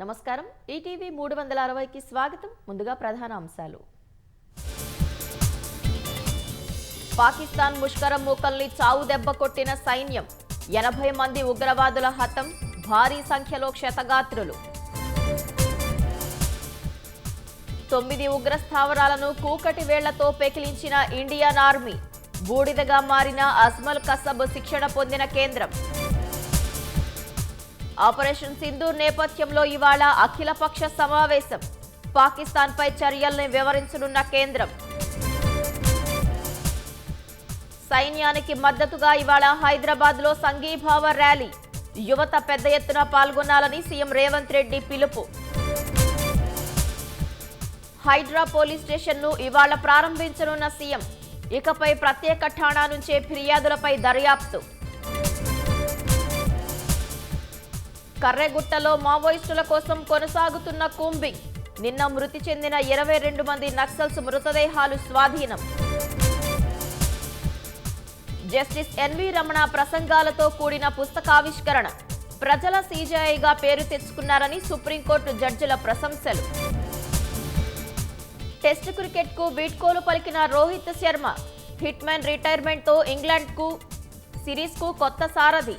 నమస్కారం ఈటీవీ 360కి స్వాగతం ముందుగా ప్రధాన అంశాలు పాకిస్తాన్ ముష్కరం మూకల్ని చావు దెబ్బ కొట్టిన సైన్యం 80 మంది ఉగ్రవాదుల హతం భారీ సంఖ్యలో క్షతగాత్రులు 9 ఉగ్ర స్థావరాలను కూకటి వేళ్లతో పెకిలించిన ఇండియన్ ఆర్మీ బూడిదగా మారిన అజ్మల్ కసబ్ శిక్షణ పొందిన కేంద్రం ఆపరేషన్ సింధూర్ నేపథ్యంలో ఇవాళ అఖిలపక్ష సమావేశం పాకిస్తాన్పై చర్యల్ని వివరించనున్న కేంద్రం సైన్యానికి మద్దతుగా ఇవాళ హైదరాబాద్లో సంఘీభావ ర్యాలీ యువత పెద్ద ఎత్తున పాల్గొనాలని సీఎం రేవంత్ రెడ్డి పిలుపు హైడ్రా పోలీస్ స్టేషన్ను ఇవాళ ప్రారంభించనున్న సీఎం ఇకపై ప్రత్యేక ఠాణా నుంచే ఫిర్యాదులపై దర్యాప్తు కర్రెగుట్టలో మావోయిస్టుల కోసం కొనసాగుతున్న కూంబింగ్ నిన్న మృతి చెందిన 22 మంది నక్సల్స్ మృతదేహాలు స్వాధీనం జస్టిస్ ఎన్వి రమణ ప్రసంగాలతో కూడిన పుస్తకావిష్కరణ ప్రజల సీజేఐగా పేరు తెచ్చుకున్నారని సుప్రీంకోర్టు జడ్జిల ప్రశంసలు టెస్ట్ క్రికెట్కు వీడ్కోలు పలికిన రోహిత్ శర్మ హిట్మెన్ రిటైర్మెంట్తో ఇంగ్లాండ్కు సిరీస్కు కొత్త సారథి